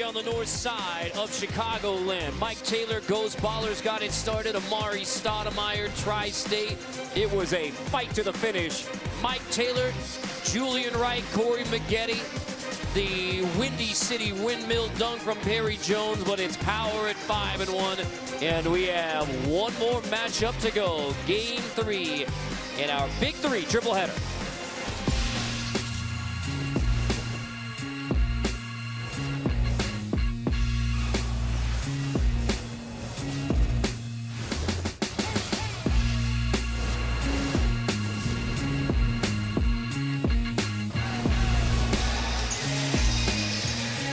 on the north side of Chicagoland. Mike Taylor, Ghost Ballers got it started. Amari Stoudemire, Tri-State. It was a fight to the finish. Mike Taylor, Julian Wright, Corey Maggette. The Windy City windmill dunk from Perry Jones, but it's Power at 5-1. And we have one more matchup to go. Game 3 in our Big 3 triple header.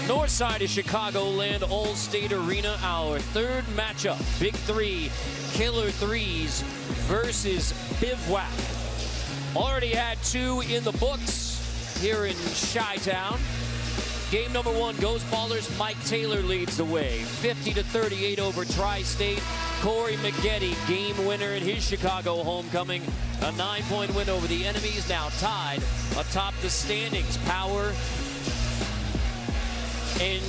North side of Chicagoland, All-State Arena, our third matchup. Big 3, Killer 3's versus Bivouac. Already had 2 in the books here in Chi-Town. Game number 1, Ghost Ballers, Mike Taylor leads the way. 50-38 over Tri-State. Corey Maggette, game winner in his Chicago homecoming. A 9-point win over the enemies, now tied atop the standings. Power and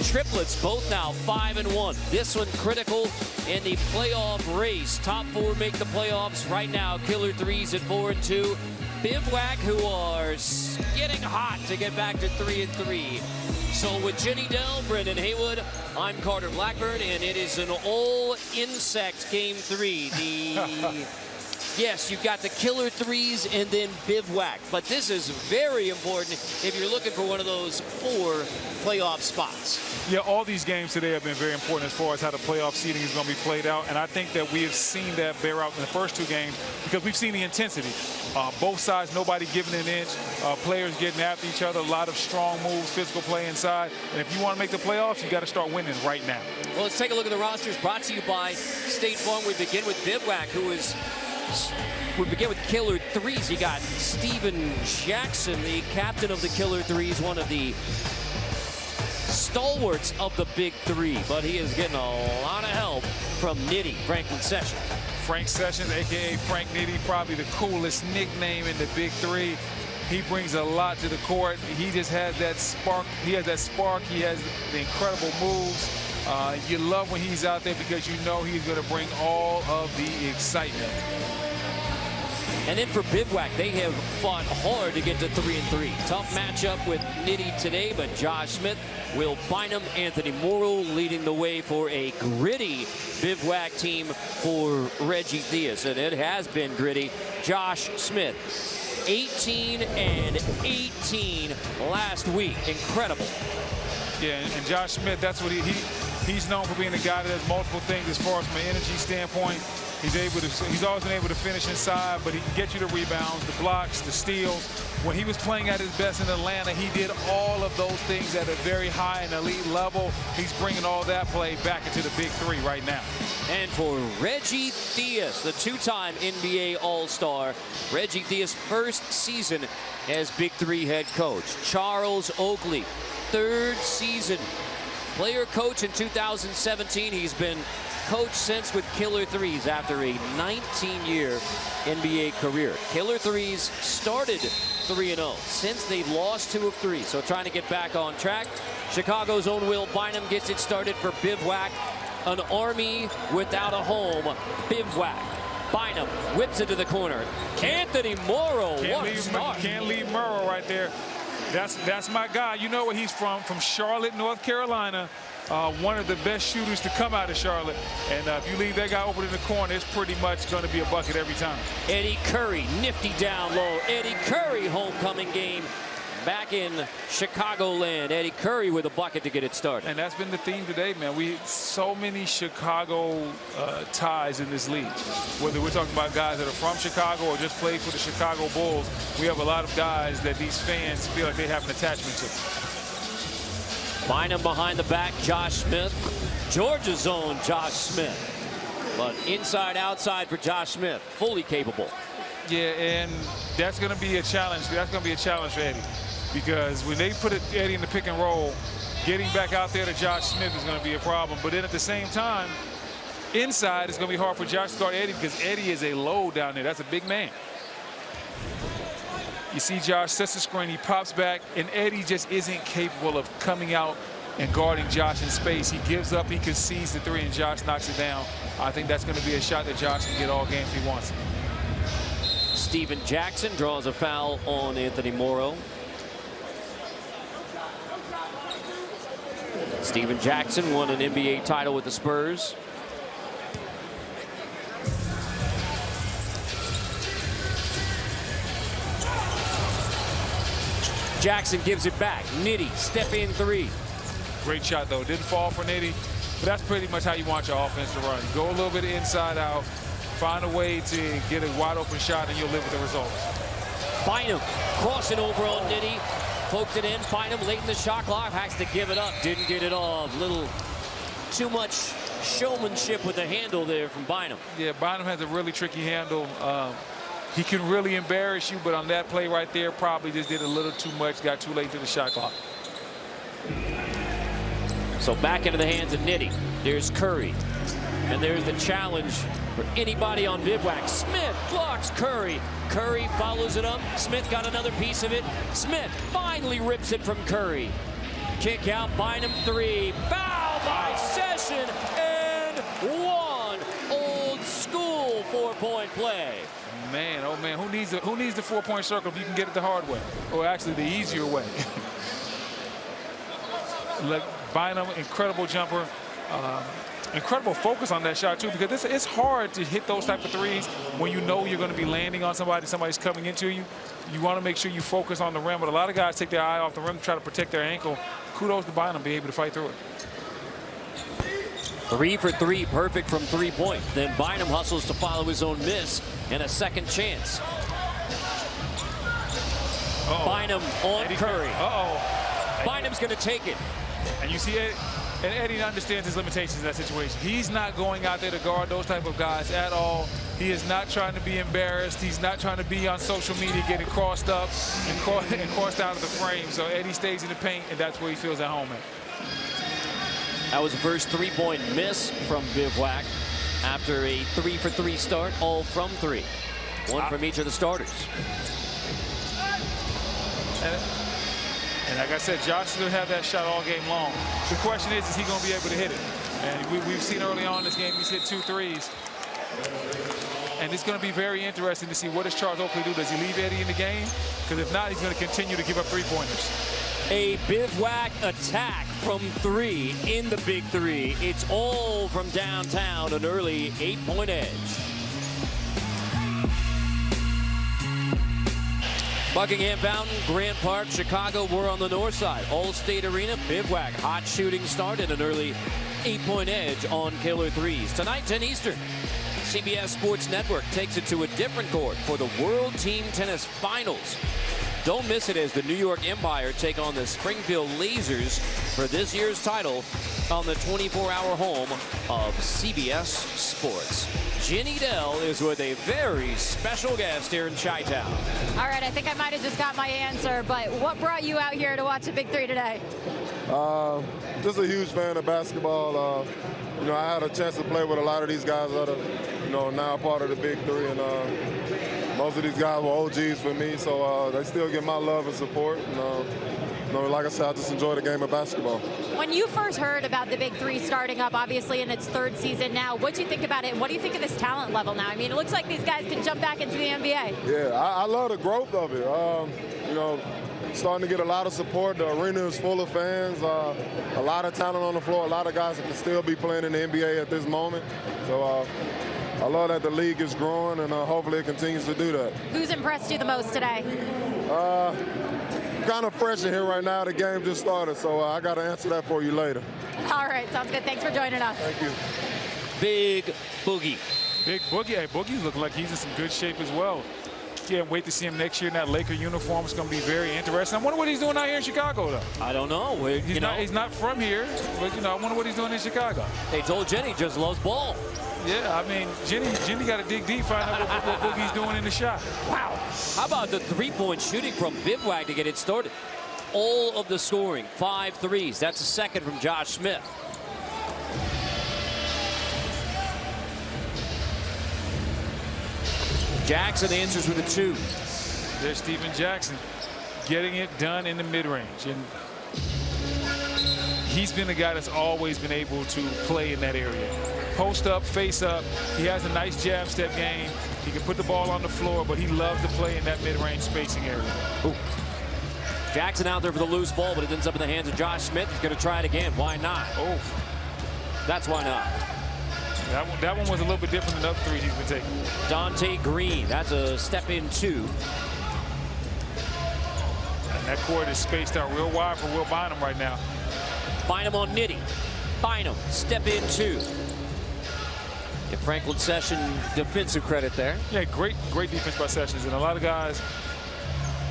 triplets, both now 5-1. This one critical in the playoff race. Top 4 make the playoffs right now. Killer 3's at 4-2. Bivouac, who are getting hot to get back to 3-3. So with Jenny Dell, Brendan Haywood, I'm Carter Blackburn, and it is an all-insect game 3. Yes, you've got the Killer 3's and then Bivouac. But this is very important if you're looking for one of those 4 playoff spots. Yeah, all these games today have been very important as far as how the playoff seeding is going to be played out. And I think that we have seen that bear out in the first 2 games because we've seen the intensity. Both sides, nobody giving an inch. Players getting after each other. A lot of strong moves, physical play inside. And if you want to make the playoffs, you got to start winning right now. Well, let's take a look at the rosters brought to you by State Farm. We begin with Bivouac, who is... We begin with Killer 3's. You got Steven Jackson, the captain of the Killer 3's, one of the stalwarts of the Big 3, but he is getting a lot of help from Nitty, Franklin Sessions. Frank Sessions, a.k.a. Frank Nitty, probably the coolest nickname in the Big 3. He brings a lot to the court. He just has that spark. He has that spark. He has the incredible moves. You love when he's out there because you know he's going to bring all of the excitement. And then for Bivouac, they have fought hard to get to 3-3. Tough matchup with Nitty today, but Josh Smith, Will Bynum, Anthony Morrow leading the way for a gritty Bivouac team for Reggie Theus. And it has been gritty. Josh Smith, 18-18 last week. Incredible. Yeah, and Josh Smith, that's what he's known for being a guy that does multiple things as far as from an energy standpoint. He's always been able to finish inside, but he can get you the rebounds, the blocks, the steals. When he was playing at his best in Atlanta, he did all of those things at a very high and elite level. He's bringing all that play back into the Big 3 right now. And for Reggie Theus, the 2-time NBA All-Star, Reggie Theus' first season as Big 3 head coach. Charles Oakley, 3rd season. Player coach in 2017. He's been coach since with Killer 3's after a 19-year NBA career. Killer 3's started 3-0 since they've lost 2 of 3. So trying to get back on track. Chicago's own Will Bynum gets it started for Bivouac. An army without a home. Bivouac. Bynum whips it to the corner. Anthony Morrow, what a start. Can't leave Morrow right there. That's my guy. You know where he's from Charlotte, North Carolina. One of the best shooters to come out of Charlotte. And if you leave that guy open in the corner, it's pretty much going to be a bucket every time. Eddy Curry, nifty down low. Eddy Curry, homecoming game back in Chicagoland. Eddy Curry with a bucket to get it started. And that's been the theme today, man. So many Chicago ties in this league. Whether we're talking about guys that are from Chicago or just played for the Chicago Bulls, we have a lot of guys that these fans feel like they have an attachment to. Bynum behind the back, Josh Smith. Georgia's own Josh Smith. But inside, outside for Josh Smith, fully capable. Yeah, and that's going to be a challenge. That's going to be a challenge for Eddy. Because when they put Eddy in the pick and roll, getting back out there to Josh Smith is going to be a problem. But then at the same time, inside it's going to be hard for Josh to guard Eddy because Eddy is a load down there. That's a big man. You see Josh sets the screen, he pops back, and Eddy just isn't capable of coming out and guarding Josh in space. He gives up, he concedes the three, and Josh knocks it down. I think that's going to be a shot that Josh can get all game if he wants it. Steven Jackson draws a foul on Anthony Morrow. Steven Jackson won an NBA title with the Spurs. Jackson gives it back. Nitty, step in three. Great shot, though. Didn't fall for Nitty, but that's pretty much how you want your offense to run. Go a little bit inside out, find a way to get a wide open shot, and you'll live with the results. Bynum crossing over on Nitty. Poked it in. Bynum late in the shot clock. Has to give it up. Didn't get it off. Little too much showmanship with the handle there from Bynum. Yeah, Bynum has a really tricky handle. He can really embarrass you, but on that play right there, probably just did a little too much, got too late to the shot clock. So back into the hands of Nitty. There's Curry. And there's the challenge for anybody on Bivouac. Smith blocks Curry. Curry follows it up. Smith got another piece of it. Smith finally rips it from Curry. Kick out, Bynum three. Foul by Session, and one. Old school four-point play. Man, oh man, who needs the four-point circle if you can get it the hard way? Or actually the easier way. Like Bynum, incredible jumper. Incredible focus on that shot too, because it's hard to hit those type of threes when you know you're going to be landing on somebody, somebody's coming into you. You want to make sure you focus on the rim, but a lot of guys take their eye off the rim to try to protect their ankle. Kudos to Bynum being able to fight through it. 3 for 3, perfect from three-point. Then Bynum hustles to follow his own miss and a second chance. Bynum on Eddy Curry. Uh-oh. Bynum's going to take it. And you see Eddy, and Eddy understands his limitations in that situation. He's not going out there to guard those type of guys at all. He is not trying to be embarrassed. He's not trying to be on social media getting crossed up and crossed out of the frame. So Eddy stays in the paint, and that's where he feels at home at. That was the first three-point miss from Bivouac after a 3 for 3 start, all from three. One from each of the starters. And like I said, Josh is going to have that shot all game long. The question is he going to be able to hit it? And we've seen early on in this game, he's hit 2 threes. And it's going to be very interesting to see what does Charles Oakley do. Does he leave Eddy in the game? Because if not, he's going to continue to give up three-pointers. A Bivouac attack from three in the Big Three. It's all from downtown, an early 8-point edge. Buckingham Fountain, Grant Park, Chicago were on the north side. Allstate Arena, Bivouac, hot shooting start and an early 8-point edge on Killer 3's. Tonight, 10 Eastern, CBS Sports Network takes it to a different court for the World Team Tennis Finals. Don't miss it as the New York Empire take on the Springfield Lasers for this year's title on the 24-hour home of CBS Sports. Ginny Dell is with a very special guest here in Chi-Town. All right, I think I might have just got my answer, but what brought you out here to watch the Big Three today? Just a huge fan of basketball. You know, I had a chance to play with a lot of these guys that are, you know, now part of the Big Three, and most of these guys were OGs for me, so they still get my love and support. And, you know, like I said, I just enjoy the game of basketball. When you first heard about the Big Three starting up, obviously in its third season now, what do you think about it, and what do you think of this talent level now? I mean, it looks like these guys can jump back into the NBA. Yeah, I love the growth of it. You know, starting to get a lot of support. The arena is full of fans. A lot of talent on the floor. A lot of guys that can still be playing in the NBA at this moment. So I love that the league is growing, and hopefully it continues to do that. Who's impressed you the most today? Kind of fresh in here right now. The game just started, so I got to answer that for you later. All right, sounds good. Thanks for joining us. Thank you. Big Boogie. Big Boogie. Hey, Boogie's looking like he's in some good shape as well. Can't wait to see him next year in that Laker uniform. It's going to be very interesting. I wonder what he's doing out here in Chicago, though. I don't know. He's not from here, but, you know, I wonder what he's doing in Chicago. They told Jenny just loves ball. Yeah, I mean, Jenny got to dig deep, find out what Boogie's doing in the shot. Wow. How about the three-point shooting from Bivouac to get it started? All of the scoring, 5 threes. That's a second from Josh Smith. Jackson answers with a 2. There's Steven Jackson getting it done in the mid-range. And he's been the guy that's always been able to play in that area. Post up, face up. He has a nice jab step game. He can put the ball on the floor, but he loves to play in that mid-range spacing area. Ooh. Jackson out there for the loose ball, but it ends up in the hands of Josh Smith. He's going to try it again. Why not? Oh, that's why not. That one was a little bit different than the other threes he's been taking. Donte Green, that's a step in 2. And that court is spaced out real wide for Will Bynum right now. Bynum on Nitty. Bynum, step in 2. Give Franklin Session defensive credit there. Yeah, great defense by Sessions. And a lot of guys,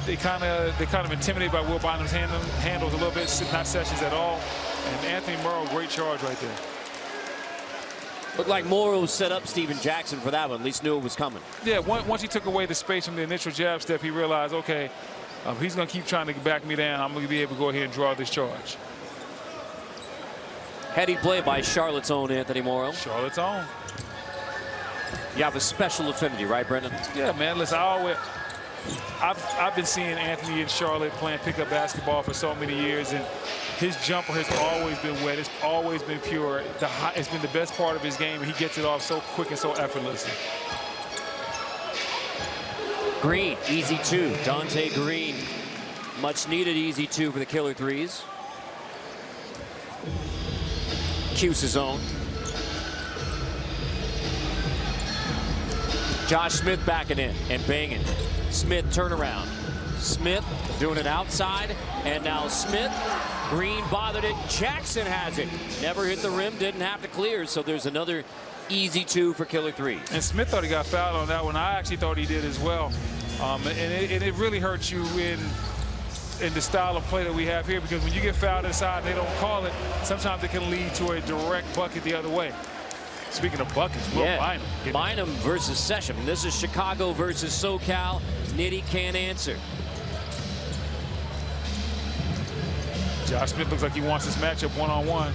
they kind of intimidated by Will Bynum's handles a little bit, not Sessions at all. And Anthony Morrow, great charge right there. Looked like Morrow set up Steven Jackson for that one. At least knew it was coming. Yeah, once he took away the space from the initial jab step, he realized, okay, he's going to keep trying to back me down. I'm going to be able to go ahead and draw this charge. Heady play by Charlotte's own Anthony Morrow. Charlotte's own. You have a special affinity, right, Brendan? Yeah, man. Listen, I've been seeing Anthony and Charlotte playing pickup basketball for so many years, and his jumper has always been wet. It's always been pure. It's been the best part of his game, and he gets it off so quick and so effortlessly. Green, easy 2. Donte Green, much needed easy 2 for the killer threes. Cuse's own. Josh Smith backing in and banging. Smith turnaround. Smith doing it outside, and now Smith. Green bothered it. Jackson has it. Never hit the rim, didn't have to clear, so there's another easy 2 for killer threes. And Smith thought he got fouled on that one. I actually thought he did as well. And it really hurts you in the style of play that we have here, because when you get fouled inside and they don't call it, sometimes it can lead to a direct bucket the other way. Speaking of buckets, Bynum versus Session. This is Chicago versus SoCal. Nitty can't answer. Josh Smith looks like he wants this matchup one-on-one.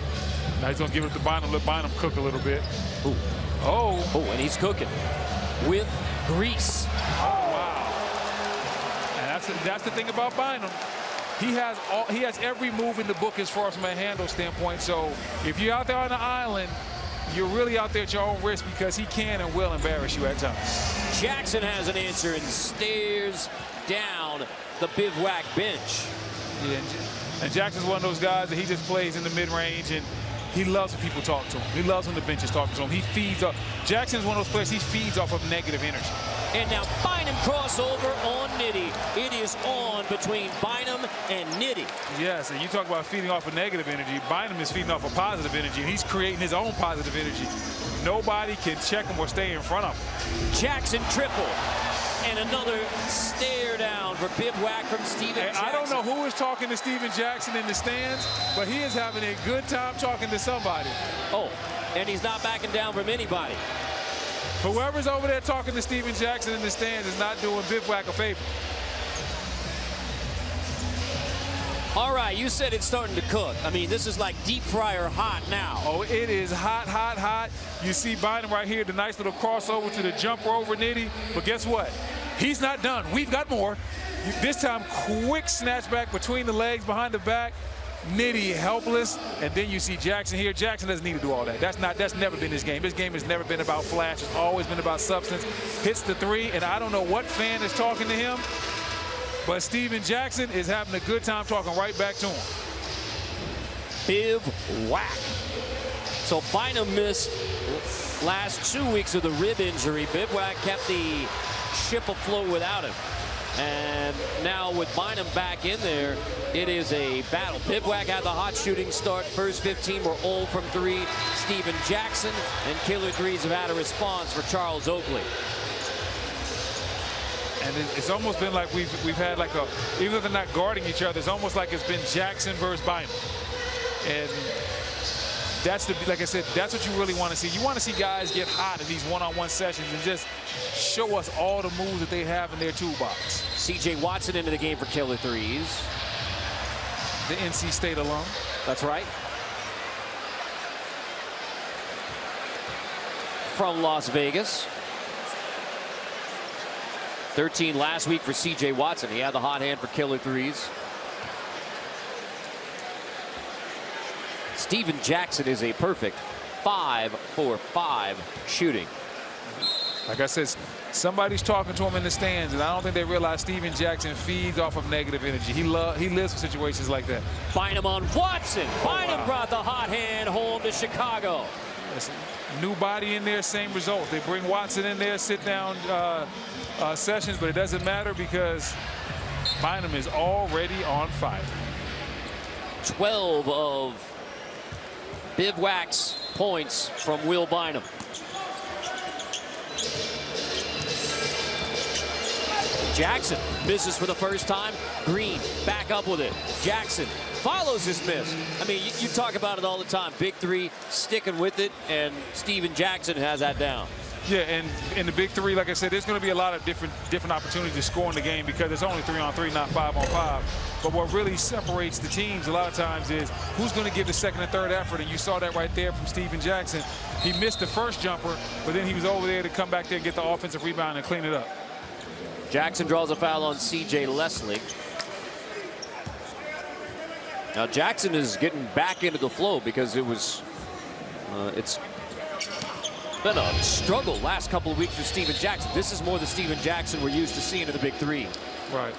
Now he's going to give it to Bynum, let Bynum cook a little bit. Ooh. Oh, and he's cooking with grease. Oh, wow. And that's the thing about Bynum. He has every move in the book as far as from a handle standpoint. So if you're out there on the island, you're really out there at your own risk, because he can and will embarrass you at times. Jackson has an answer and stares down the Bivouac bench. Yeah, and Jackson's one of those guys that he just plays in the mid-range, and he loves when people talk to him. He loves when the bench is talking to him. He feeds off. Jackson's one of those players, he feeds off of negative energy. And now Bynum crossover on Nitty. It is on between Bynum and Nitty. Yes, and you talk about feeding off of negative energy. Bynum is feeding off of positive energy, and he's creating his own positive energy. Nobody can check him or stay in front of him. Jackson triple. And another stare down for Bivouac from Steven Jackson. I don't know who is talking to Steven Jackson in the stands, but he is having a good time talking to somebody. Oh, and he's not backing down from anybody. Whoever's over there talking to Steven Jackson in the stands is not doing Bivouac a favor. All right, you said it's starting to cook. I mean, this is like deep fryer hot now. Oh, it is hot, hot, hot. You see Bynum right here, the nice little crossover to the jumper over Nitty. But guess what? He's not done. We've got more. This time, quick snatch back between the legs, behind the back. Nitty helpless, and then you see Jackson here. Jackson doesn't need to do all that. That's never been his game. His game has never been about flash. It's always been about substance. Hits the 3, and I don't know what fan is talking to him, but Steven Jackson is having a good time talking right back to him. Bivouac. So Bynum missed last 2 weeks of the rib injury. Bivouac kept the ship afloat without him. And now with Bynum back in there, it is a battle. Bivouac had the hot shooting start. First 15 were 0 from 3. Steven Jackson and killer threes have had a response for Charles Oakley. And it's almost been like we've had like even though they're not guarding each other, it's almost like it's been Jackson versus Bynum. And that's like I said, that's what you really want to see. You want to see guys get hot in these one-on-one sessions and just show us all the moves that they have in their toolbox. c.j.watson into the game for killer threes. The NC State alum. That's right. From Las Vegas. 13 last week for c.j.watson. He had the hot hand for killer threes. Steven Jackson is a perfect 5 for 5 shooting. Like I said, somebody's talking to him in the stands, and I don't think they realize Steven Jackson feeds off of negative energy. He lives for situations like that. Bynum on Watson. Bynum wow. brought the hot hand home to Chicago. Listen, new body in there, same result. They bring Watson in there, sit down sessions, but it doesn't matter because Bynum is already on fire. 12 of Bivouac's points from Will Bynum. Jackson misses for the first time. Green back up with it. Jackson follows his miss. I mean, you talk about it all the time. Big three, sticking with it, and Steven Jackson has that down. Yeah, and in the big three, like I said, there's going to be a lot of different opportunities to score in the game because it's only 3-on-3, not 5-on-5. But what really separates the teams a lot of times is who's going to give the second and third effort, and you saw that right there from Steven Jackson. He missed the first jumper, but then he was over there to come back there and get the offensive rebound and clean it up. Jackson draws a foul on c.j.leslie. Now Jackson is getting back into the flow because it's been a struggle last couple of weeks for Steven Jackson. This is more the Steven Jackson we're used to seeing in the big three. Right,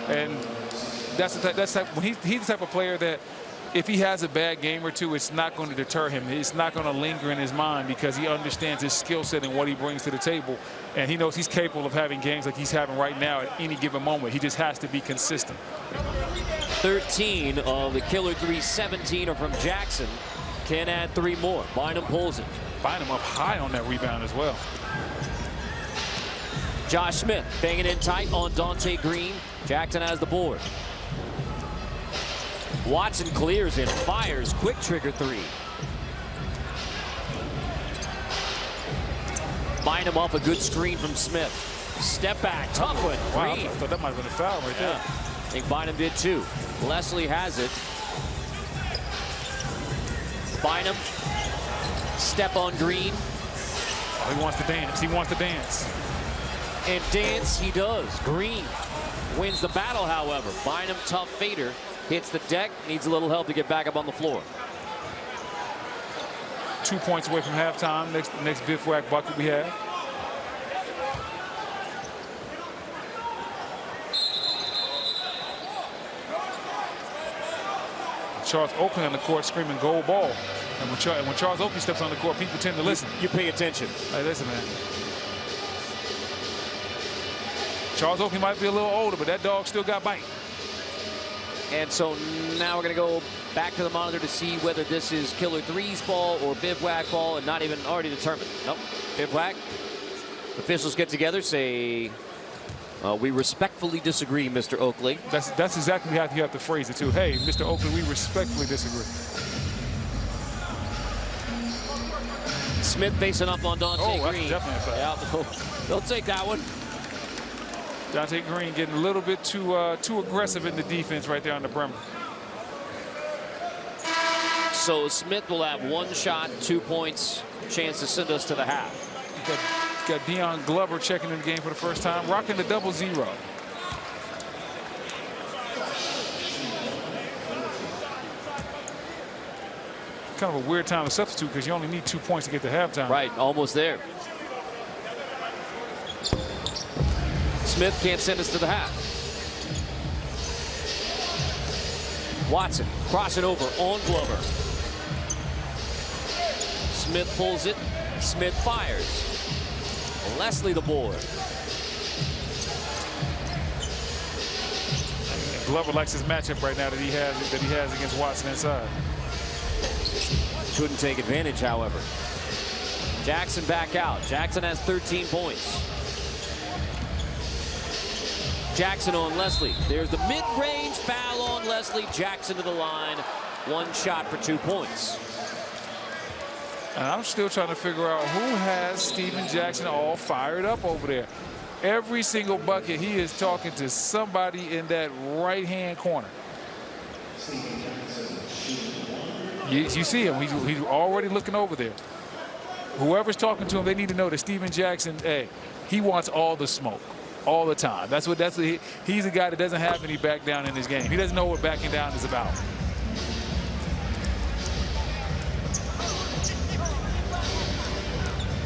and that's the type when he's the type of player that if he has a bad game or two, it's not going to deter him. It's not going to linger in his mind because he understands his skill set and what he brings to the table. And he knows he's capable of having games like he's having right now at any given moment. He just has to be consistent. 13 of the killer three, 17 are from Jackson. Can add 3 more. Bynum pulls it. Bynum up high on that rebound as well. Josh Smith banging in tight on Donte Green. Jackson has the board. Watson clears and fires. Quick trigger 3. Bynum off a good screen from Smith. Step back, tough one. Wow, Green. I thought that might have been a foul right there. I think Bynum did too. Leslie has it. Bynum, step on Green. Oh, he wants to dance. He wants to dance. And dance he does. Green wins the battle, however. Bynum, tough fader, hits the deck, needs a little help to get back up on the floor. 2 points away from halftime. Next Bivouac bucket we have. Charles Oakley on the court screaming gold ball. And when Charles Oakley steps on the court, people tend to listen. You pay attention. Hey, listen, man. Charles Oakley might be a little older, but that dog still got bite. And so now we're going to go back to the monitor to see whether this is killer 3's ball or Bivouac ball, and not even already determined. Nope, Bivouac. Officials get together, say, we respectfully disagree, Mr. Oakley. That's exactly how you have to phrase it, too. Hey, Mr. Oakley, we respectfully disagree. Smith facing up on Donte Green. That's definitely a foul. Yeah, they'll take that one. Donte Green getting a little bit too aggressive in the defense right there on the perimeter. So Smith will have 1 shot, 2 points, chance to send us to the half. Got Dion Glover checking in the game for the first time, rocking the 0-0. Kind of a weird time to substitute because you only need 2 points to get to halftime. Right, almost there. Smith can't send us to the half. Watson crossing over on Glover. Smith pulls it. Smith fires. Leslie the board. Glover likes his matchup right now that he has against Watson inside. Couldn't take advantage, however. Jackson back out. Jackson has 13 points. Jackson on Leslie. There's the mid-range foul on Leslie. Jackson to the line. 1 shot for 2 points. And I'm still trying to figure out who has Steven Jackson all fired up over there. Every single bucket, he is talking to somebody in that right-hand corner. You see him. He's already looking over there. Whoever's talking to him, they need to know that Steven Jackson, hey, he wants all the smoke all the time. He's a guy that doesn't have any back down in his game. He doesn't know what backing down is about.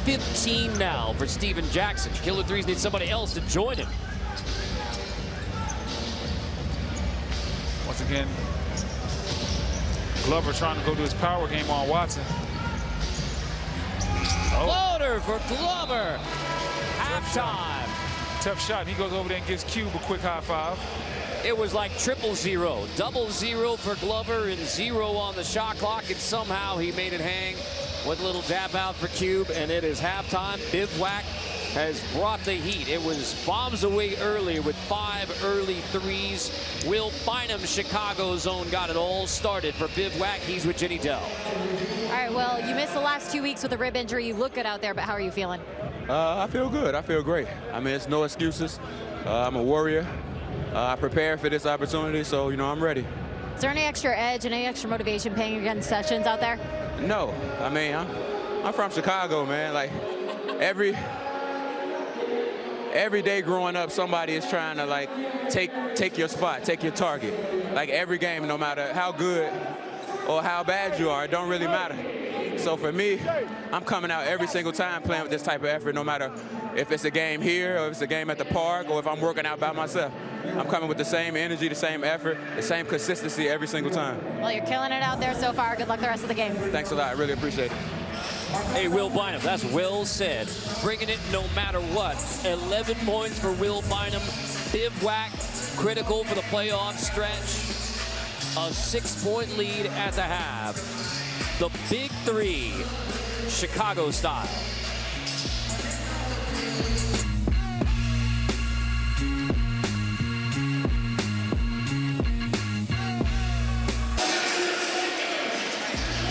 15 now for Steven Jackson. Killer threes need somebody else to join him. Once again, Glover trying to go to his power game on Watson. Floater for Glover. Halftime. Tough shot. And he goes over there and gives Cube a quick high five. It was like 0-0. 0-0 for Glover and 0 on the shot clock. And somehow he made it hang with a little dab out for Cube. And it is halftime. Bivouac has brought the heat. It was bombs away earlier with 5 early threes. Will Bynum, Chicago zone, got it all started for Bivouac. He's with Jenny Dell. All right, well, you missed the last 2 weeks with a rib injury. You look good out there, but how are you feeling? I feel good. I feel great. I mean, it's no excuses. I'm a warrior. I prepared for this opportunity, so, you know, I'm ready. Is there any extra edge and any extra motivation playing against Sessions out there? No. I mean, I'm from Chicago, man. Like, every day growing up, somebody is trying to, like, take your spot, take your target. Like, every game, no matter how good or how bad you are, it don't really matter. So for me, I'm coming out every single time playing with this type of effort, no matter if it's a game here or if it's a game at the park or if I'm working out by myself. I'm coming with the same energy, the same effort, the same consistency every single time. Well, you're killing it out there so far. Good luck the rest of the game. Thanks a lot. I really appreciate it. Hey, Will Bynum, that's well said. Bringing it no matter what. 11 points for Will Bynum. Bivouac, critical for the playoff stretch. A 6-point lead at the half. The Big Three, Chicago style.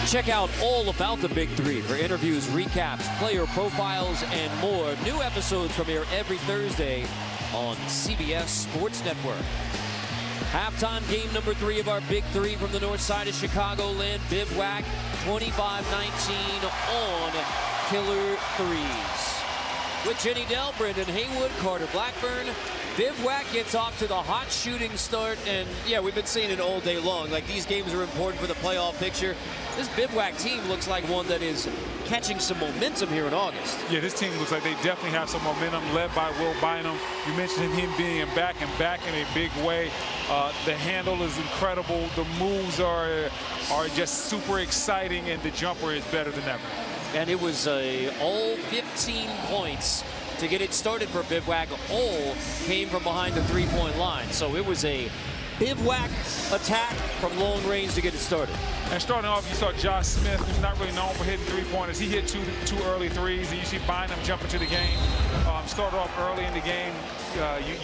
Check out all about the Big Three for interviews, recaps, player profiles, and more. New episodes from here every Thursday on CBS Sports Network. Halftime game number 3 of our Big Three from the north side of Chicagoland. Bivouac 25-19 on Killer Threes. With Jenny Dell, Brendan Haywood, Carter Blackburn. Bivouac gets off to the hot shooting start, and yeah, we've been seeing it all day long. Like, these games are important for the playoff picture. This Bivouac team looks like one that is catching some momentum here in August. Yeah, this team looks like they definitely have some momentum, led by Will Bynum. You mentioned him being back in a big way. The handle is incredible. The moves are just super exciting, and the jumper is better than ever. And it was all 15 points to get it started for Bivouac. All came from behind the 3-point line. So it was a Bivouac attack from long range to get it started. And starting off, you saw Josh Smith, who's not really known for hitting 3-pointers. He hit two early threes, and you see Bynum jump into the game. Started off early in the game.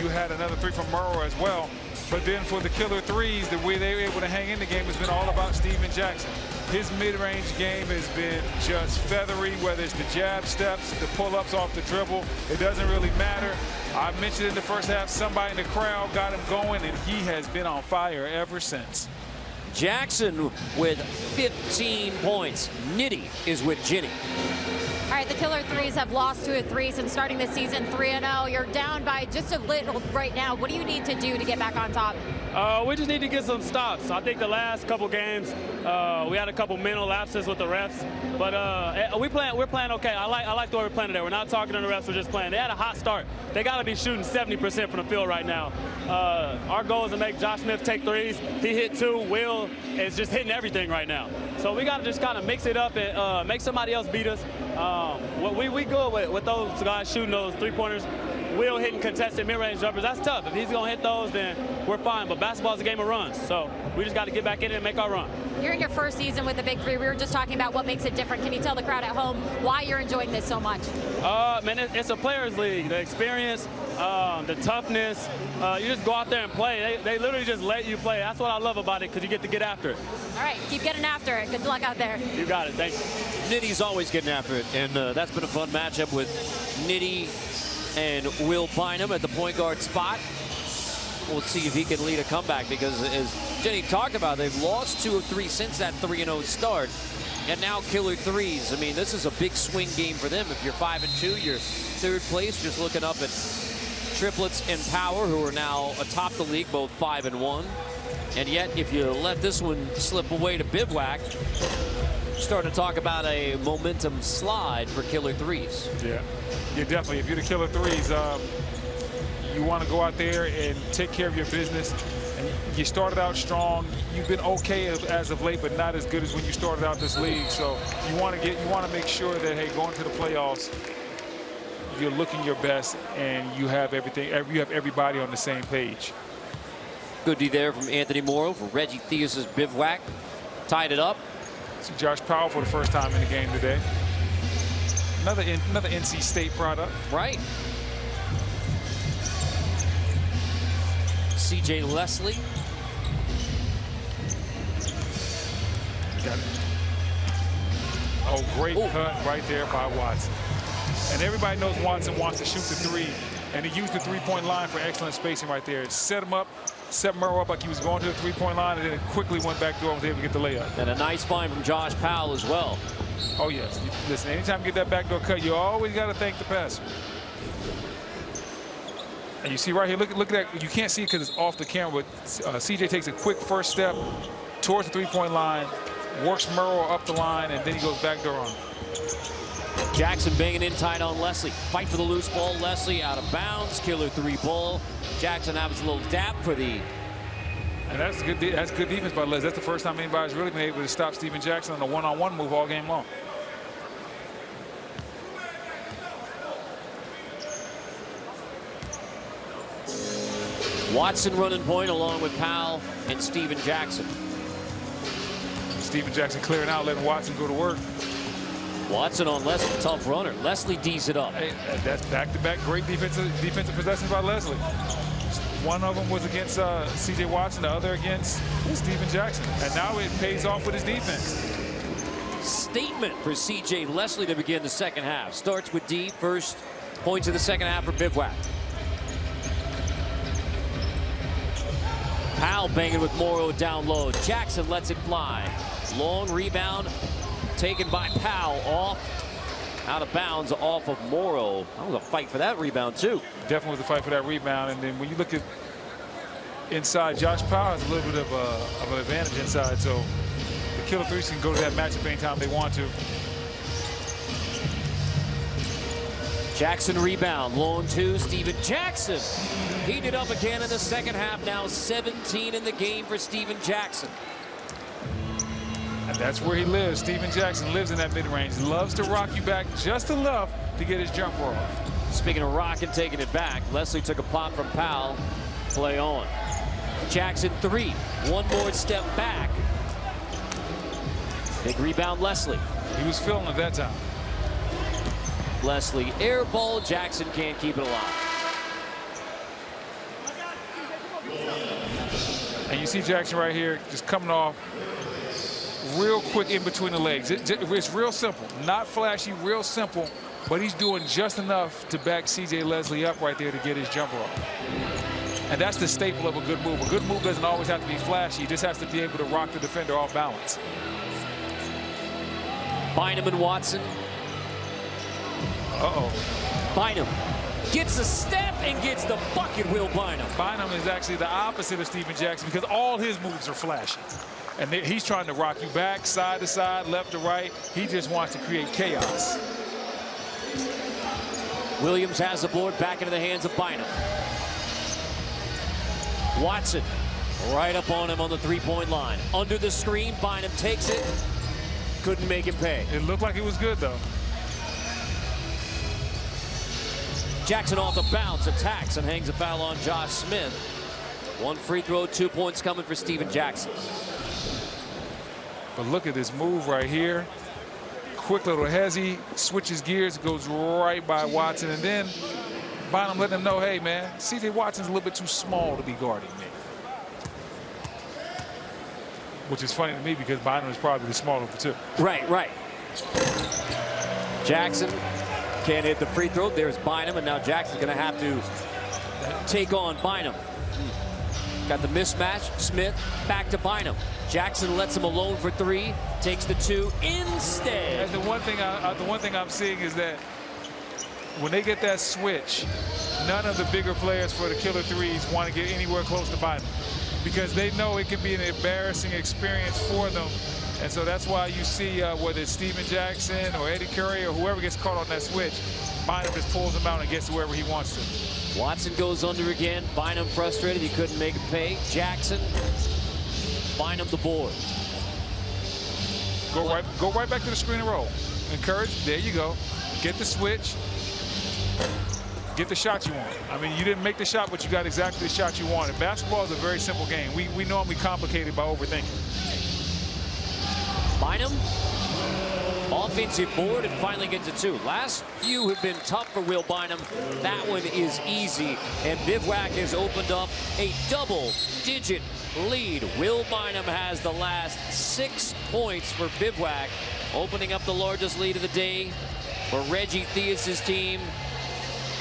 You had another 3 from Morrow as well. But then for the killer threes, the way they were able to hang in the game has been all about Steven Jackson. His mid-range game has been just feathery, whether it's the jab steps, the pull-ups off the dribble. It doesn't really matter. I mentioned in the first half, somebody in the crowd got him going, and he has been on fire ever since. Jackson with 15 points. Nitty is with Ginny. All right, the Killer Threes have lost 2 of 3 since starting the season 3-0. You're down by just a little right now. What do you need to do to get back on top? We just need to get some stops. I think the last couple games, we had a couple mental lapses with the refs, but we're playing okay. I like the way we're playing today. We're not talking to the refs, we're just playing. They had a hot start. They got to be shooting 70% from the field right now. Our goal is to make Josh Smith take threes. He hit 2. Will is just hitting everything right now. So we got to just kind of mix it up and make somebody else beat us. We good with those guys shooting those 3-pointers. Will hitting contested mid-range jumpers. That's tough. If he's going to hit those, then we're fine. But basketball is a game of runs. So we just got to get back in it and make our run. You're in your first season with the Big Three. We were just talking about what makes it different. Can you tell the crowd at home why you're enjoying this so much? Man, it's a players' league. The experience, the toughness. You just go out there and play. They literally just let you play. That's what I love about it, because you get to get after it. All right, keep getting after it. Good luck out there. You got it. Thank you. Nitty's always getting after it, and that's been a fun matchup with Nitty and Will Bynum at the point guard spot. We'll see if he can lead a comeback, because as Jenny talked about, they've lost 2 of 3 since that 3-0 start. And now Killer Threes. I mean, this is a big swing game for them. If you're 5-2, you're 3rd place, just looking up at Triplets and Power, who are now atop the league, both 5-1. And yet, if you let this one slip away to Bivouac, Starting to talk about a momentum slide for killer threes. Yeah, definitely. If you're the killer threes, you want to go out there and take care of your business. And you started out strong. You've been okay as of late, but not as good as when you started out this league. So you want to make sure that, hey, going to the playoffs, you're looking your best and you have everything. You have everybody on the same page. Good D there from Anthony Morrow for Reggie Theus' Bivouac. Tied it up. See Josh Powell for the first time in the game today. Another NC State product. Right. c.j.leslie. Got it. Oh, great cut right there by Watson. And everybody knows Watson wants to shoot the three, and he used the three-point line for excellent spacing right there. Set him up, set Morrow up like he was going to the three-point line, and then it quickly went back door and was able to get the layup. And a nice find from Josh Powell as well. Oh, yes. Listen, anytime you get that backdoor cut, you always got to thank the passer. And you see right here, look at that. You can't see it because it's off the camera, but CJ takes a quick first step towards the three-point line, works Morrow up the line, and then he goes backdoor on him. Jackson banging in tight on Leslie. Fight for the loose ball. Leslie out of bounds. Killer three ball. Jackson has a little dap for the. And that's good defense by Les. That's the first time anybody's really been able to stop Stephen Jackson on a one-on-one move all game long. Watson running point along with Powell and Stephen Jackson. Stephen Jackson clearing out, letting Watson go to work. Watson on Leslie, tough runner. Leslie D's it up. Hey, that's back-to-back great defensive possessions by Leslie. One of them was against c.j.watson, the other against Stephen Jackson. And now it pays off with his defense. Statement for c.j.leslie to begin the second half. Starts with D. First points of the second half for Bivouac. Powell banging with Morrow down low. Jackson lets it fly. Long rebound taken by Powell off. Out of bounds off of Morrow. That was a fight for that rebound too. Definitely was a fight for that rebound. And then when you look at inside, Josh Powell has a little bit of an advantage inside. So the killer threes can go to that matchup anytime they want to. Jackson rebound, long two, Stephen Jackson. Heated up again in the second half, now 17 in the game for Stephen Jackson. And that's where he lives. Stephen Jackson lives in that mid-range. Loves to rock you back just enough to get his jumper off. Speaking of rocking, taking it back, Leslie took a pop from Powell. Play on. Jackson three, one more step back. Big rebound, Leslie. He was feeling it that time. Leslie air ball. Jackson can't keep it alive. And you see Jackson right here just coming off real quick in between the legs. It's real simple, not flashy, real simple, but he's doing just enough to back c.j.leslie up right there to get his jumper off. And that's the staple of a good move. A good move doesn't always have to be flashy. He just has to be able to rock the defender off balance. Bynum and Watson. Bynum gets a step and gets the bucket, Will Bynum. Bynum is actually the opposite of Stephen Jackson because all his moves are flashy. And he's trying to rock you back, side to side, left to right. He just wants to create chaos. Williams has the board back into the hands of Bynum. Watson right up on him on the three-point line. Under the screen, Bynum takes it. Couldn't make it pay. It looked like it was good, though. Jackson off the bounce, attacks and hangs a foul on Josh Smith. One free throw, 2 points coming for Stephen Jackson. But look at this move right here. Quick little hezzy, switches gears, goes right by Watson. And then Bynum letting him know, hey, man, c.j.watson's a little bit too small to be guarding me. Which is funny to me because Bynum is probably the smaller of the two. Right. Jackson can't hit the free throw. There's Bynum, and now Jackson's going to have to take on Bynum. Got the mismatch. Smith back to Bynum. Jackson lets him alone for three. Takes the two instead. And the one thing I'm seeing is that when they get that switch, none of the bigger players for the killer threes want to get anywhere close to Bynum because they know it can be an embarrassing experience for them And so that's why you see whether it's Steven Jackson or Eddie Curry or whoever gets caught on that switch, Bynum just pulls him out and gets to wherever he wants to. Watson goes under again. Bynum frustrated. He couldn't make it pay. Jackson, Bynum the board. Go right back to the screen and roll. Encourage. There you go. Get the switch. Get the shot you want. I mean, you didn't make the shot, but you got exactly the shot you wanted. Basketball is a very simple game. We normally complicate it by overthinking. Bynum, offensive board, and finally gets it two. Last few have been tough for Will Bynum. That one is easy, and Bivouac has opened up a double-digit lead. Will Bynum has the last 6 points for Bivouac, opening up the largest lead of the day for Reggie Theus' team,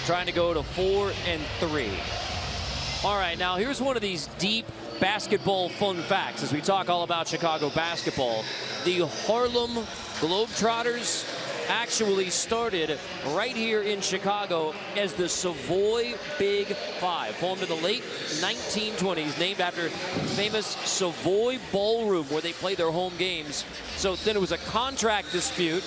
trying to go to 4-3. All right, now here's one of these deep basketball fun facts as we talk all about Chicago basketball. The Harlem Globetrotters actually started right here in Chicago as the Savoy Big Five, formed in the late 1920s, named after famous Savoy Ballroom where they play their home games. So then it was a contract dispute.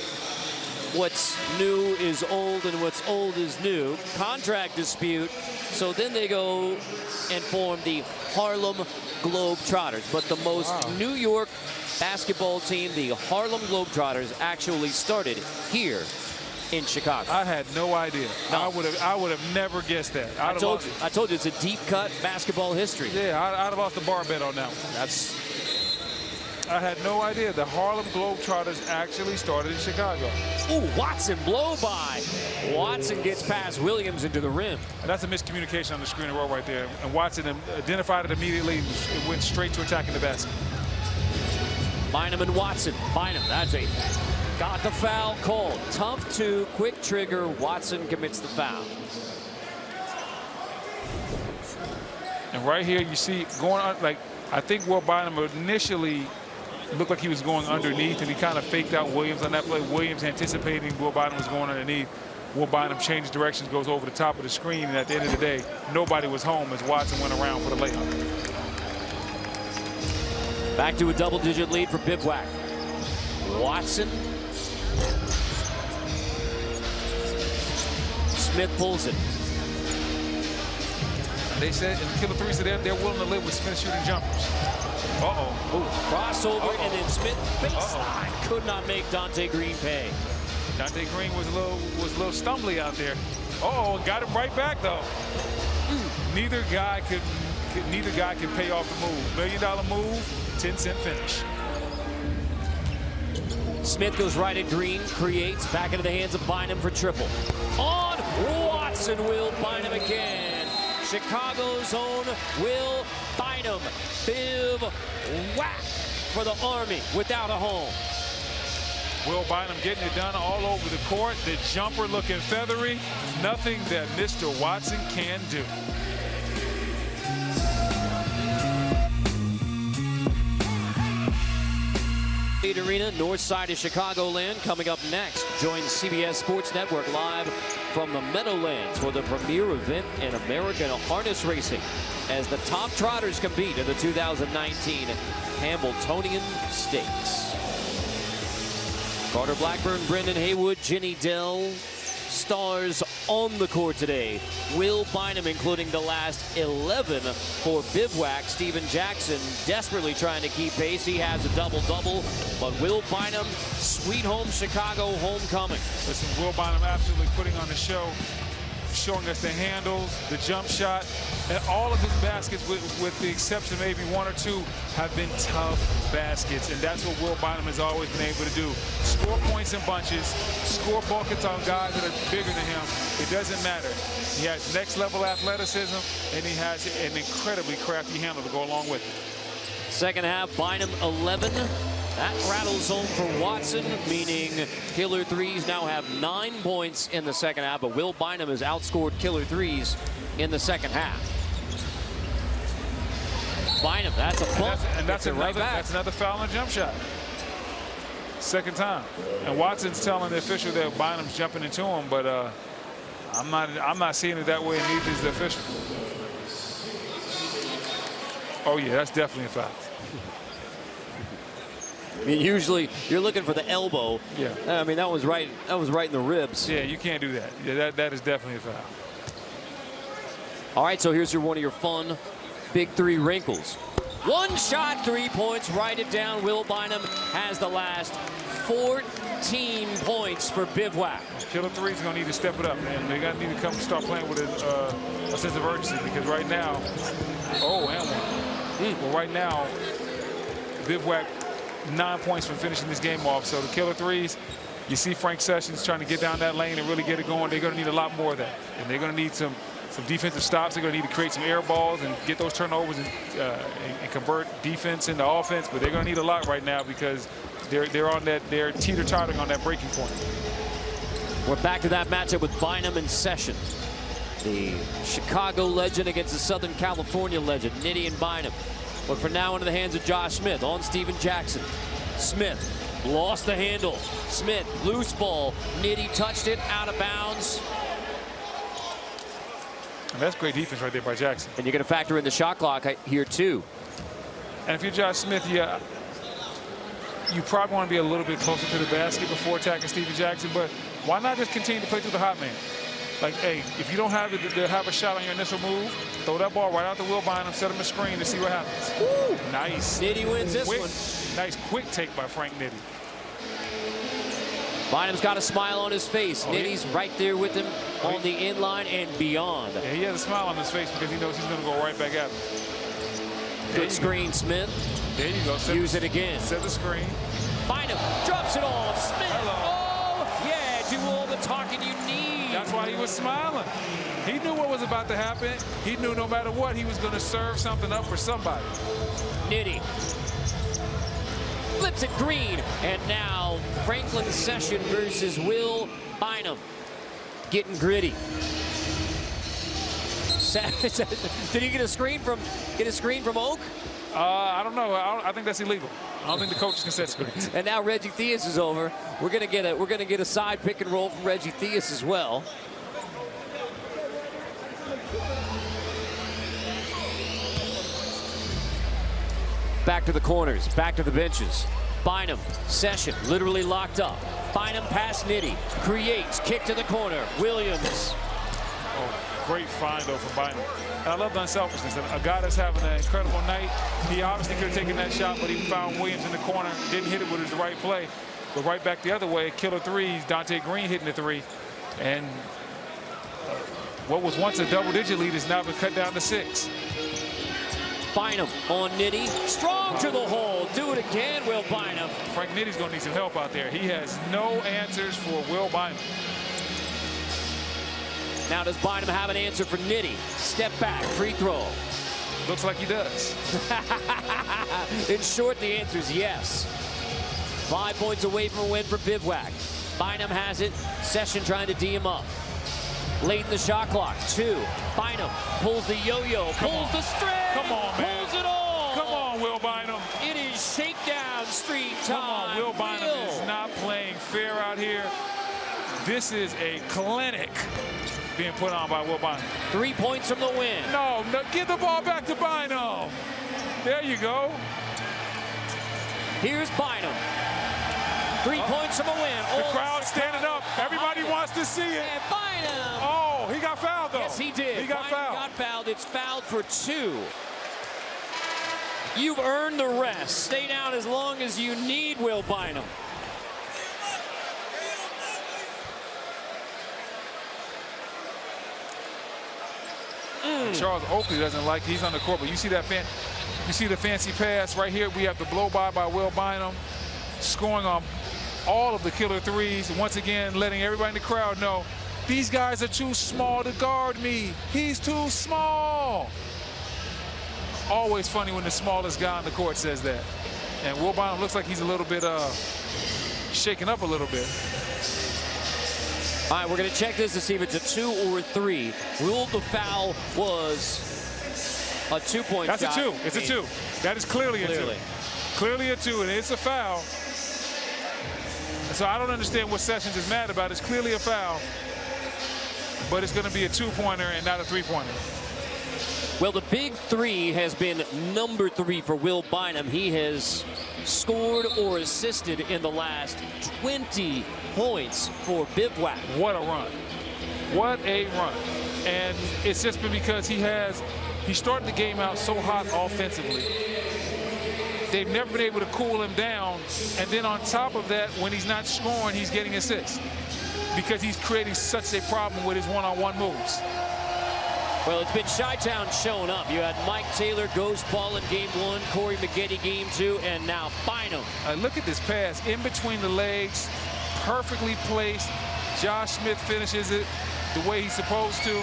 What's new is old and what's old is new. Contract dispute. So then they go and form the Harlem Globetrotters. But the most New York basketball team, the Harlem Globetrotters, actually started here in Chicago. I had no idea. No. I would have never guessed that. I told you it's a deep cut basketball history. Yeah, I'd have lost the bar bet on that one. I had no idea the Harlem Globetrotters actually started in Chicago. Ooh, Watson blow by. Watson gets past Williams into the rim. And that's a miscommunication on the screen and roll right there. And Watson identified it immediately. It went straight to attacking the basket. Bynum and Watson. Bynum, that's it. Got the foul called. Tough two, quick trigger. Watson commits the foul. And right here you see going on, like, I think Will Bynum initially looked like he was going underneath, and he kind of faked out Williams on that play. Williams anticipating Will Bynum was going underneath. Will Bynum changed directions, goes over the top of the screen, and at the end of the day, nobody was home as Watson went around for the layup. Back to a double-digit lead for Bivouac. Watson. Smith pulls it. They said, and Killer 3 said they're willing to live with Smith shooting jumpers. Uh-oh. Ooh, crossover, and then Smith baseline. Could not make Donte Green pay. Donte Green was a little stumbly out there. Uh-oh, got him right back though. Neither guy could pay off the move. $1 million move, 10-cent finish. Smith goes right at Green, creates, back into the hands of Bynum for triple. On Watson, Will Bynum again. Chicago's own Will Bynum. Bivouac for the Army without a home. Will Bynum getting it done all over the court. The jumper looking feathery. Nothing that Mr. Watson can do. Arena, north side of Chicagoland. Coming up next, join CBS Sports Network live from the Meadowlands for the premier event in American harness racing as the top trotters compete in the 2019 Hambletonian Stakes. Carter Blackburn, Brendan Haywood, Jenny Dell, stars on the court today. Will Bynum, including the last 11 for Bivouac. Steven Jackson desperately trying to keep pace. He has a double-double, but Will Bynum, sweet home Chicago homecoming. Listen, Will Bynum absolutely putting on the show, showing us the handles, the jump shot, and all of his baskets, with the exception of maybe one or two, have been tough baskets, and that's what Will Bynum has always been able to do. Score points in bunches, score buckets on guys that are bigger than him. It doesn't matter. He has next-level athleticism, and he has an incredibly crafty handle to go along with it. Second half, Bynum 11. That rattles home for Watson, meaning Killer 3's now have 9 points in the second half, but Will Bynum has outscored Killer 3's in the second half. Bynum, that's a bump. And that's another foul on a jump shot. Second time. And Watson's telling the official that Bynum's jumping into him, but I'm not seeing it that way, and neither is the official. Oh yeah, that's definitely a foul. I mean, usually you're looking for the elbow. Yeah. I mean, that was right in the ribs. Yeah, you can't do that. Yeah, that is definitely a foul. All right, so here's one of your fun Big 3 wrinkles. One shot, 3 points, write it down. Will Bynum has the last 14 points for Bivouac. Killer 3's going to need to step it up, man. They're going to need to come start playing with a sense of urgency, because right now, well, right now, Bivouac 9 points from finishing this game off. So the Killer 3's, you see Frank Sessions trying to get down that lane and really get it going. They're going to need a lot more of that. And they're going to need some defensive stops. They're going to need to create some air balls and get those turnovers and convert defense into offense. But they're going to need a lot right now, because they're teeter-tottering on that breaking point. We're back to that matchup with Bynum and Sessions. The Chicago legend against the Southern California legend, Nitty and Bynum. But for now, into the hands of Josh Smith on Steven Jackson. Smith lost the handle. Smith, loose ball. Nitty touched it out of bounds. And that's great defense right there by Jackson. And you're going to factor in the shot clock here, too. And if you're Josh Smith, yeah, you probably want to be a little bit closer to the basket before attacking Steven Jackson. But why not just continue to play through the hot man? Like, hey, if you don't have a shot on your initial move, throw that ball right out to Will Bynum, set him a screen to see what happens. Woo. Nice. Nitty wins this one. Nice quick take by Frank Nitty. Bynum's got a smile on his face. Nitty's right there with him on the inline and beyond. Yeah, he has a smile on his face because he knows he's going to go right back at him. Good screen, Smith. There you go. Use it again. Set the screen. Bynum drops it off. Smith. Hello. Oh, yeah, do all the talking you need. That's why he was smiling. He knew what was about to happen. He knew no matter what, he was going to serve something up for somebody. Nitty flips it green, and now Franklin Session versus Will Bynum. Getting gritty. Did he get a screen from Oak? I don't know. I think that's illegal. I don't think the coaches can set screens. And now Reggie Theus is over. We're gonna get a side pick and roll from Reggie Theus as well. Back to the corners, back to the benches. Bynum, Session, literally locked up. Bynum past Nitty, creates, kick to the corner. Williams. Oh, great find, though, from Bynum. And I love the unselfishness. A guy that's having an incredible night. He obviously could have taken that shot, but he found Williams in the corner, didn't hit it with the right play. But right back the other way, Killer 3's, Donte Green hitting the 3. And what was once a double-digit lead has now been cut down to 6. Bynum on Nitty, strong to the hole. Do it again, Will Bynum. Frank Nitty's going to need some help out there. He has no answers for Will Bynum. Now does Bynum have an answer for Nitty? Step back, free throw. Looks like he does. In short, the answer is yes. 5 points away from a win for Bivouac. Bynum has it. Session trying to D him up. Late in the shot clock. 2. Bynum pulls the yo-yo, pulls the string. Come on, man. Pulls it all. Come on, Will Bynum. It is shakedown street time. Come on, Will Bynum is not playing fair out here. This is a clinic being put on by Will Bynum. 3 points from the win. No, give the ball back to Bynum. There you go. Here's Bynum. 3 points from a win. The crowd standing up. Everybody wants to see it. And Bynum. Oh, he got fouled, though. Yes, he did. He got fouled. Got fouled. It's fouled for 2. You've earned the rest. Stay down as long as you need, Will Bynum. Charles Oakley doesn't like it. He's on the court, but you see that the fancy pass right here. We have the blow by Will Bynum, scoring on all of the Killer 3's. Once again, letting everybody in the crowd know these guys are too small to guard me. He's too small. Always funny when the smallest guy on the court says that. And Will Bynum looks like he's a little bit shaken up a little bit. All right, we're going to check this to see if it's a 2 or 3. Ruled the foul was a 2-point shot. That's a 2. It's a 2. That is clearly a 2. Clearly a 2, and it's a foul. So I don't understand what Sessions is mad about. It's clearly a foul, but it's going to be a 2-pointer and not a 3-pointer. Well, the big 3 has been number 3 for Will Bynum. He has scored or assisted in the last 20 points for Bivouac. What a run. What a run. And it's just been because he started the game out so hot offensively. They've never been able to cool him down. And then on top of that, when he's not scoring, he's getting assists because he's creating such a problem with his one-on-one moves. Well, it's been Chi-Town showing up. You had Mike Taylor ghost ball in game 1, Corey Maggette game 2, and now Bynum. Look at this pass in between the legs, perfectly placed. Josh Smith finishes it the way he's supposed to.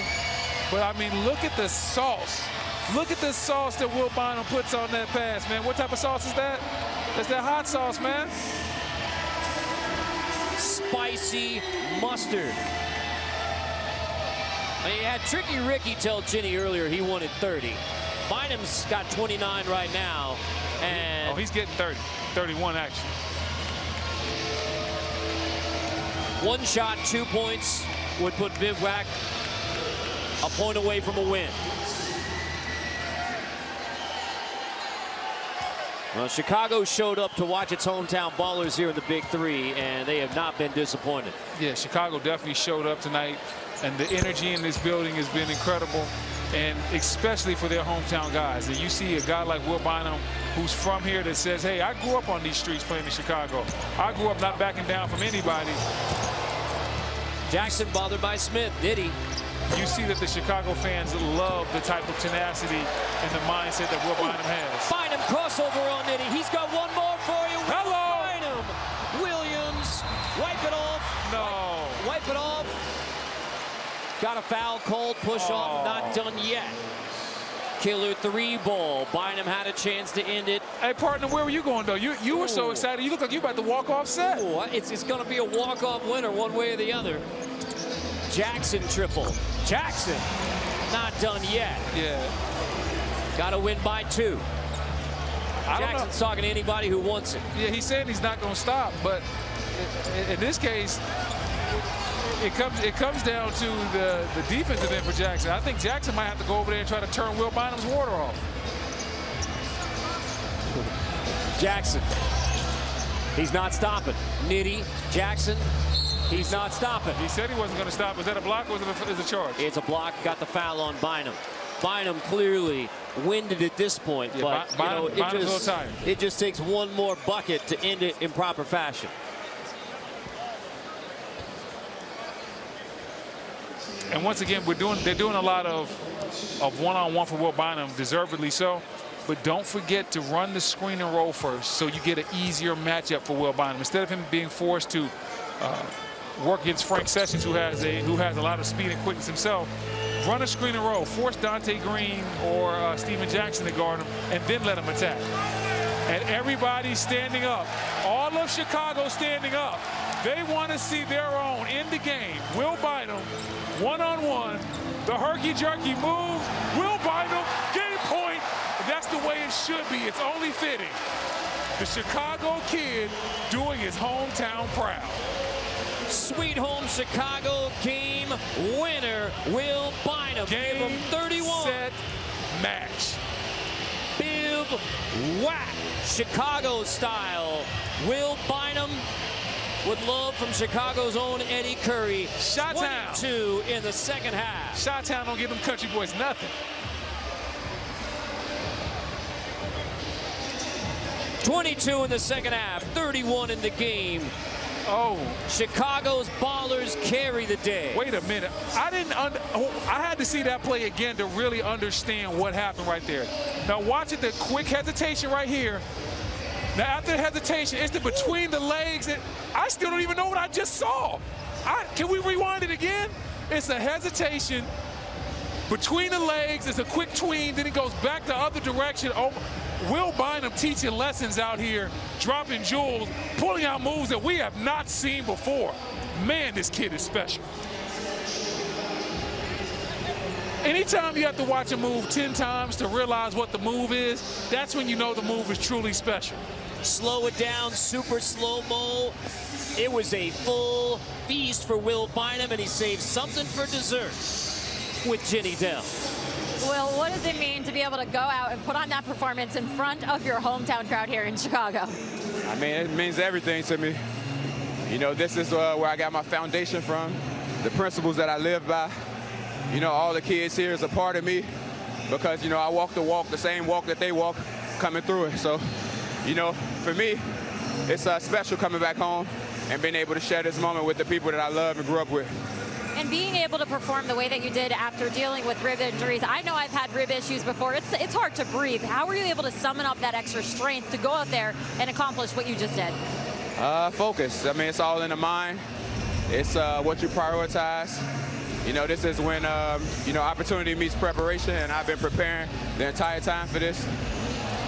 But, I mean, look at the sauce. Look at the sauce that Will Bynum puts on that pass, man. What type of sauce is that? That's that hot sauce, man. Spicy mustard. And you had Tricky Ricky tell Ginny earlier he wanted 30. Bynum's got 29 right now. And he's getting 30. 31, actually. One shot, 2 points would put Bivouac a point away from a win. Well, Chicago showed up to watch its hometown ballers here in the Big Three, and they have not been disappointed. Yeah, Chicago definitely showed up tonight, and the energy in this building has been incredible, and especially for their hometown guys. And you see a guy like Will Bynum, who's from here, that says, hey, I grew up on these streets playing in Chicago. I grew up not backing down from anybody. Jackson bothered by Smith, did he? You see that the Chicago fans love the type of tenacity and the mindset that Will Bynum has. Bynum crossover on Eddy. He's got one more for you. Hello. Bynum. Williams. Wipe it off. No. Wipe it off. Got a foul called. Push off. Not done yet. Killer 3 ball. Bynum had a chance to end it. Hey, partner, where were you going, though? You were so excited. You look like you about to walk off set. Ooh, it's going to be a walk-off winner one way or the other. Jackson triple. Jackson not done yet. Yeah. Got to win by 2. Jackson's talking to anybody who wants it. Yeah, he's saying he's not going to stop, but in this case, it comes down to the defensive end for Jackson. I think Jackson might have to go over there and try to turn Will Bynum's water off. Jackson. He's not stopping. Nitty. Jackson. He's not stopping. He said he wasn't going to stop. Was that a block or was it a charge? It's a block. Got the foul on Bynum. Bynum clearly winded at this point, yeah, but it just takes one more bucket to end it in proper fashion. And once again, they're doing a lot of one-on-one for Will Bynum, deservedly so. But don't forget to run the screen and roll first, so you get an easier matchup for Will Bynum instead of him being forced to work against Frank Sessions, who has a lot of speed and quickness himself. Run a screen and roll, force Donte Green or Steven Jackson to guard him, and then let him attack. And everybody's standing up. All of Chicago standing up. They want to see their own in the game. Will Bynum, one-on-one, the herky-jerky move. Will Bynum, game point. That's the way it should be. It's only fitting. The Chicago kid doing his hometown proud. Sweet home Chicago game winner, Will Bynum. Gave him 31. Set, match. Bivouac, Chicago style. Will Bynum with love from Chicago's own Eddie Curry. Chi-Town. 22 in the second half. Chi-Town don't give them country boys nothing. 22 in the second half, 31 in the game. Oh, Chicago's ballers carry the day. Wait a minute. I had to see that play again to really understand what happened right there. Now watch it, the quick hesitation right here. Now after the hesitation, it's the between the legs. I still don't even know what I just saw. Can we rewind it again? It's a hesitation between the legs. It's a quick tween. Then it goes back the other direction. Oh, Will Bynum teaching lessons out here, dropping jewels, pulling out moves that we have not seen before. Man, this kid is special. Anytime you have to watch a move 10 times to realize what the move is, that's when you know the move is truly special. Slow it down, super slow-mo. It was a full feast for Will Bynum, and he saved something for dessert with Ginny Dell. Will, what does it mean to be able to go out and put on that performance in front of your hometown crowd here in Chicago? I mean, it means everything to me. You know, this is where I got my foundation from, the principles that I live by. You know, all the kids here is a part of me because, you know, I walk the walk, the same walk that they walk, coming through it. So, you know, for me, it's special coming back home and being able to share this moment with the people that I love and grew up with. And being able to perform the way that you did after dealing with rib injuries, I know I've had rib issues before. It's hard to breathe. How were you able to summon up that extra strength to go out there and accomplish what you just did? Focus. I mean, it's all in the mind. It's what you prioritize. You know, this is when, you know, opportunity meets preparation, and I've been preparing the entire time for this.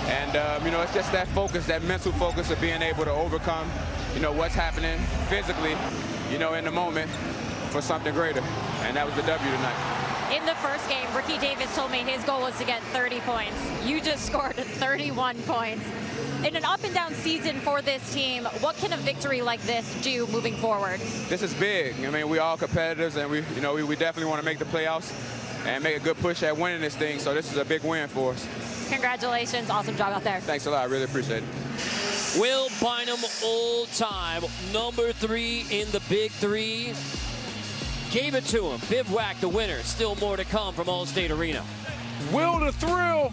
And, you know, it's just that focus, that mental focus of being able to overcome, you know, what's happening physically, you know, in the moment for something greater. And that was the W tonight. In the first game, Ricky Davis told me his goal was to get 30 points. You just scored 31 points. In an up and down season for this team, what can a victory like this do moving forward? This is big. I mean, we're all competitors, and we definitely want to make the playoffs and make a good push at winning this thing. So this is a big win for us. Congratulations. Awesome job out there. Thanks a lot. I really appreciate it. Will Bynum, all-time number 3 in the Big 3. Gave it to him. Bivouac, the winner. Still more to come from Allstate Arena. Will the thrill